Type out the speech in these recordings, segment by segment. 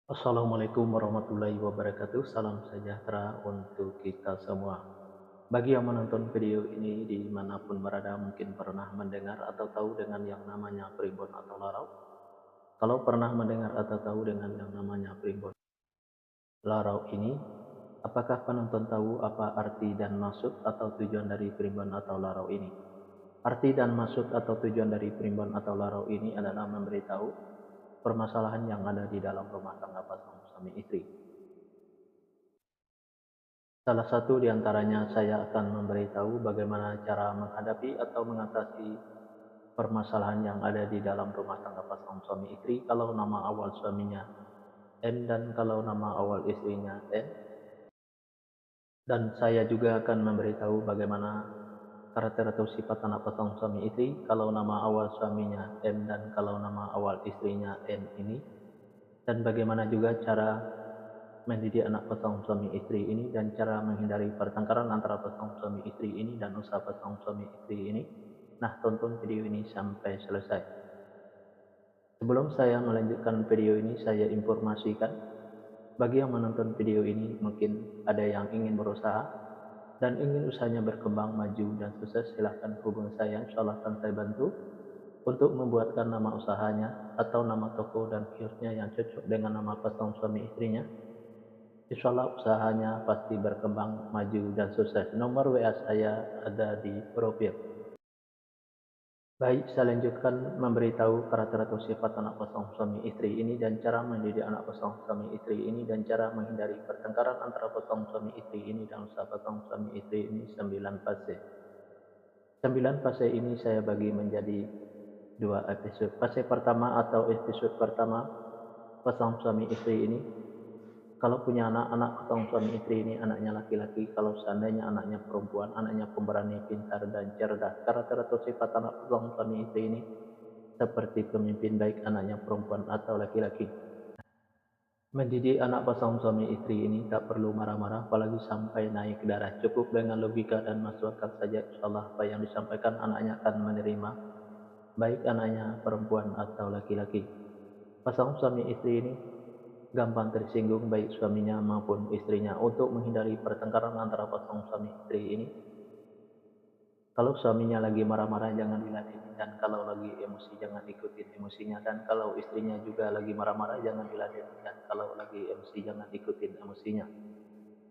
Assalamualaikum warahmatullahi wabarakatuh. Salam sejahtera untuk kita semua. Bagi yang menonton video ini dimanapun berada mungkin pernah mendengar atau tahu dengan yang namanya primbon atau larau. Kalau pernah mendengar atau tahu dengan yang namanya primbon larau ini, apakah penonton tahu apa arti dan maksud atau tujuan dari primbon atau larau ini? Arti dan maksud atau tujuan dari primbon atau larau ini adalah memberitahu permasalahan yang ada di dalam rumah tangga pasangan suami istri. Salah satu di antaranya saya akan memberitahu bagaimana cara menghadapi atau mengatasi permasalahan yang ada di dalam rumah tangga pasangan suami istri kalau nama awal suaminya N dan kalau nama awal istrinya N. Dan saya juga akan memberitahu bagaimana karakter atau sifat anak pasangan suami istri kalau nama awal suaminya M dan kalau nama awal istrinya N ini. Dan bagaimana juga cara mendidik anak pasangan suami istri ini dan cara menghindari pertengkaran antara pasangan suami istri ini dan usaha pasangan suami istri ini. Nah, tonton video ini sampai selesai. Sebelum saya melanjutkan video ini, saya informasikan bagi yang menonton video ini mungkin ada yang ingin berusaha dan ingin usahanya berkembang maju dan sukses, silahkan hubungi saya, insyaallah akan saya bantu untuk membuatkan nama usahanya atau nama toko dan kiosnya yang cocok dengan nama pasangan suami istrinya. Insyaallah usahanya pasti berkembang, maju, dan sukses. Nomor WA saya ada di profil. Baik, saya lanjutkan memberitahu karakter atau sifat anak pasangan suami istri ini dan cara mendidik anak pasangan suami istri ini dan cara menghindari pertengkaran antara pasangan suami istri ini dan usaha pasangan suami istri ini 9 fase. 9 fase ini saya bagi menjadi 2 episode. Fase pertama atau episode pertama, pasangan suami istri ini kalau punya anak pasangan suami istri ini anaknya laki-laki, kalau seandainya anaknya perempuan, anaknya pemberani, pintar, dan cerdas. Karakter atau sifat anak pasangan suami istri ini seperti pemimpin, baik anaknya perempuan atau laki-laki. Mendidik anak pasangan suami istri ini tak perlu marah-marah, apalagi sampai naik darah. Cukup dengan logika dan masuk akal saja, insyaallah apa yang disampaikan anaknya akan menerima, baik anaknya perempuan atau laki-laki. Pasangan suami istri ini gampang tersinggung baik suaminya maupun istrinya. Untuk menghindari pertengkaran antara pasangan suami istri ini, kalau suaminya lagi marah-marah jangan diladeni, dan kalau lagi emosi jangan ikutin emosinya, dan kalau istrinya juga lagi marah-marah jangan diladeni, dan kalau lagi emosi jangan ikutin emosinya.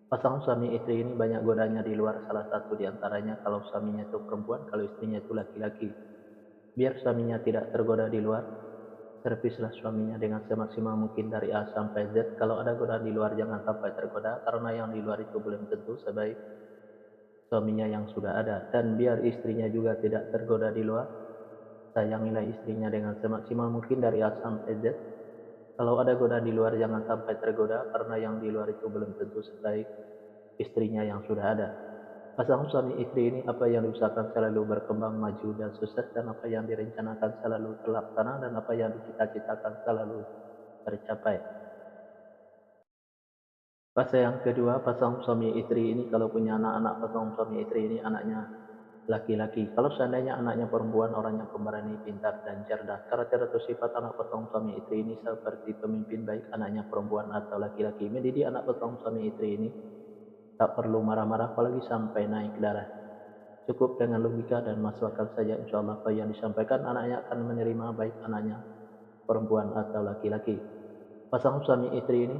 Pasangan suami istri ini banyak godanya di luar, salah satu di antaranya kalau suaminya itu perempuan, kalau istrinya itu laki-laki. Biar suaminya tidak tergoda di luar, servislah suaminya dengan semaksimal mungkin dari A sampai Z. Kalau ada godaan di luar jangan sampai tergoda, karena yang di luar itu belum tentu sebaik suaminya yang sudah ada. Dan biar istrinya juga tidak tergoda di luar, sayangilah istrinya dengan semaksimal mungkin dari A sampai Z. Kalau ada godaan di luar jangan sampai tergoda, karena yang di luar itu belum tentu sebaik istrinya yang sudah ada. Pasangan suami istri ini apa yang diusahakan selalu berkembang, maju, dan sukses, dan apa yang direncanakan selalu terlaksana, dan apa yang dicita-citakan selalu tercapai. Fase yang kedua, pasangan suami istri ini kalau punya anak-anak pasangan suami istri ini anaknya laki-laki. Kalau seandainya anaknya perempuan, orangnya pemberani, pintar, dan cerdas. Karakter atau sifat anak pasangan suami istri ini seperti pemimpin, baik anaknya perempuan atau laki-laki. Mendidik anak pasangan suami istri ini tak perlu marah-marah, apalagi sampai naik darah. Cukup dengan logika dan masuk akal saja, insyaallah apa yang disampaikan anaknya akan menerima, baik anaknya perempuan atau laki-laki. Pasangan suami istri ini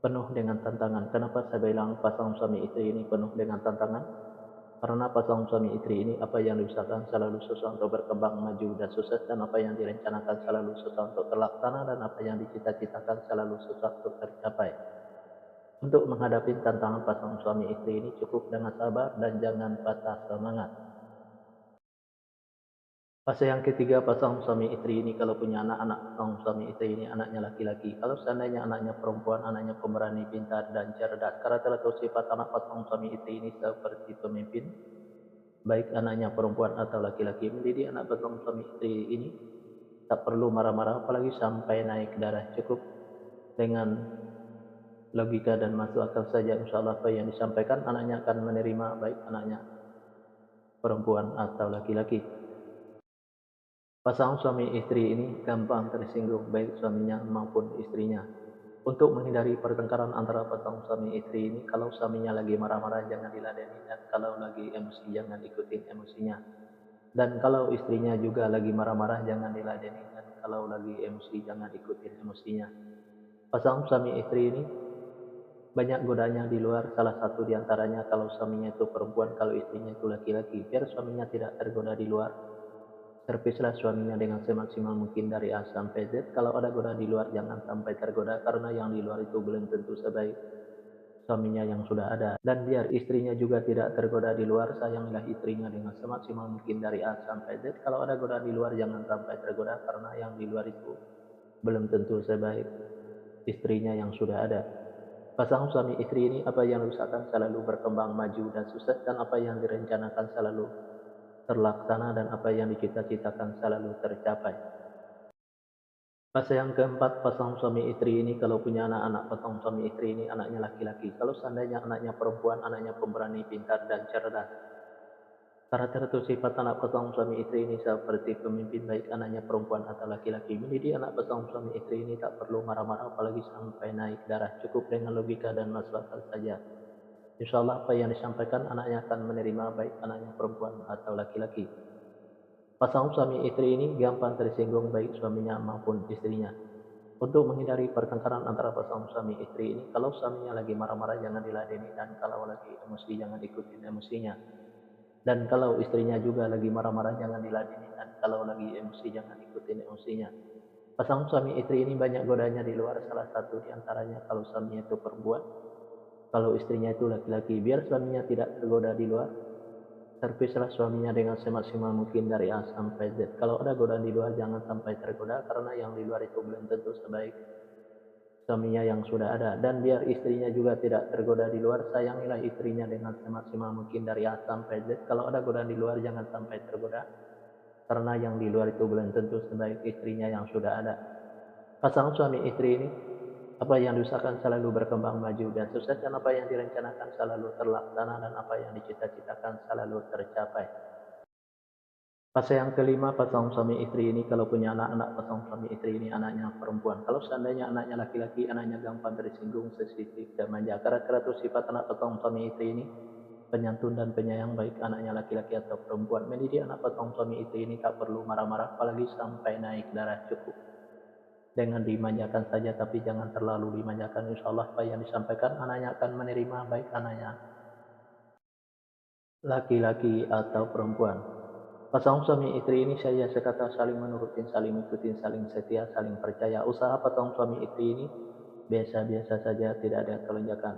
penuh dengan tantangan. Kenapa saya bilang pasangan suami istri ini penuh dengan tantangan? Karena pasangan suami istri ini apa yang diusahakan selalu susah untuk berkembang, maju, dan sukses, dan apa yang direncanakan selalu susah untuk terlaksana, dan apa yang dicita-citakan selalu susah untuk tercapai. Untuk menghadapi tantangan pasangan suami istri ini cukup dengan sabar dan jangan patah semangat. Fase yang ketiga, pasangan suami istri ini kalau punya anak-anak pasangan suami istri ini anaknya laki-laki. Kalau seandainya anaknya perempuan, anaknya pemberani, pintar, dan cerdas. Karakter atau sifat anak pasangan suami istri ini seperti pemimpin, baik anaknya perempuan atau laki-laki. Mendidik anak pasangan suami istri ini tak perlu marah-marah, apalagi sampai naik darah. Cukup dengan logika dan masuk akal saja, insyaallah apa yang disampaikan anaknya akan menerima, baik anaknya perempuan atau laki-laki. Pasangan suami istri ini gampang tersinggung baik suaminya maupun istrinya. Untuk menghindari pertengkaran antara pasangan suami istri ini, kalau suaminya lagi marah-marah jangan diladeni, dan kalau lagi emosi jangan ikutin emosinya. Dan kalau istrinya juga lagi marah-marah jangan diladeni, dan kalau lagi emosi jangan ikutin emosinya. Pasangan suami istri ini banyak godanya di luar, salah satu di antaranya kalau suaminya itu perempuan, kalau istrinya itu laki-laki. Biar suaminya tidak tergoda di luar, servislah suaminya dengan semaksimal mungkin dari A sampai Z. Kalau ada goda di luar jangan sampai tergoda, karena yang di luar itu belum tentu sebaik suaminya yang sudah ada. Dan biar istrinya juga tidak tergoda di luar, sayangilah istrinya dengan semaksimal mungkin dari A sampai Z. Kalau ada goda di luar jangan sampai tergoda, karena yang di luar itu belum tentu sebaik istrinya yang sudah ada. Pasangan suami istri ini, apa yang diusahakan selalu berkembang maju dan sukses, dan apa yang direncanakan selalu terlaksana, dan apa yang dicita-citakan selalu tercapai. Fase yang keempat, pasangan suami istri ini kalau punya anak-anak, pasangan suami istri ini anaknya laki-laki. Kalau seandainya anaknya perempuan, anaknya pemberani, pintar, dan cerdas. Karakter atau sifat anak pasangan suami istri ini seperti pemimpin, baik anaknya perempuan atau laki-laki. Mendidik anak pasangan suami istri ini tak perlu marah-marah, apalagi sampai naik darah. Cukup dengan logika dan masuk akal saja. Insya Allah apa yang disampaikan anaknya akan menerima, baik anaknya perempuan atau laki-laki. Pasangan suami istri ini gampang tersinggung baik suaminya maupun istrinya. Untuk menghindari pertengkaran antara pasangan suami istri ini, kalau suaminya lagi marah-marah jangan diladeni, dan kalau lagi emosi jangan ikutin emosinya. Dan kalau istrinya juga lagi marah-marah jangan diladeni, dan kalau lagi emosi jangan ikutin emosinya. Pasangan suami istri ini banyak godanya di luar, salah satu di antaranya kalau suaminya itu perempuan, kalau istrinya itu laki-laki. Biar suaminya tidak tergoda di luar, servislah suaminya dengan semaksimal mungkin dari A sampai Z. Kalau ada godaan di luar jangan sampai tergoda, karena yang di luar itu belum tentu sebaik suaminya yang sudah ada. Dan biar istrinya juga tidak tergoda di luar, sayangilah istrinya dengan semaksimal mungkin dari A sampai Z. Kalau ada godaan di luar jangan sampai tergoda, karena yang di luar itu belum tentu sebaik istrinya yang sudah ada. Pasangan suami istri ini, apa yang diusahakan selalu berkembang maju dan sukses, dan apa yang direncanakan selalu terlaksana, dan apa yang dicita-citakan selalu tercapai. Fase yang kelima, pasangan suami istri ini kalau punya anak-anak, pasangan suami istri ini anaknya perempuan. Kalau seandainya anaknya laki-laki, anaknya gampang tersinggung, sensitif, dan manja. Karakter atau sifat anak pasangan suami istri ini penyantun dan penyayang, baik anaknya laki-laki atau perempuan. Mendidik anak pasangan suami istri ini tak perlu marah-marah, apalagi sampai naik darah. Cukup dengan dimanjakan saja, tapi jangan terlalu dimanjakan. Insya Allah apa yang disampaikan anaknya akan menerima, baik anaknya laki-laki atau perempuan. Pasangan suami istri ini saja sekata, saling menurutin, saling mengikuti, saling setia, saling percaya. Usaha pasangan suami istri ini biasa-biasa saja, tidak ada kelonjakan.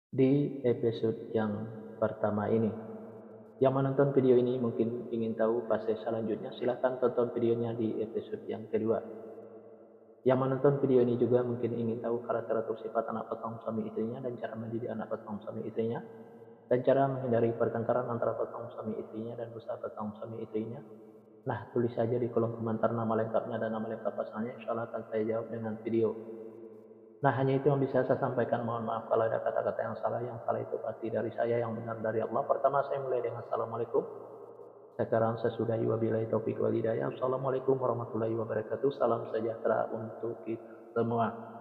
Di episode yang pertama ini, yang menonton video ini mungkin ingin tahu fase selanjutnya, silahkan tonton videonya di episode yang kedua. Yang menonton video ini juga mungkin ingin tahu karakter atau sifat anak pasangan suami istrinya, dan cara mendidik anak pasangan suami istrinya, dan cara menghindari pertengkaran antara pasangan suami istrinya dan usaha pasangan suami istrinya. Nah, tulis saja di kolom komentar nama lengkapnya dan nama lengkap pasangannya, insya Allah akan saya jawab dengan video. Nah, hanya itu yang bisa saya sampaikan. Mohon maaf kalau ada kata-kata yang salah. Yang salah itu pasti dari saya, yang benar dari Allah. Pertama, saya mulai dengan Assalamualaikum. Sekarang sesudahi wabillahi taufiq wal hidayah. Assalamualaikum warahmatullahi wabarakatuh. Salam sejahtera untuk kita semua.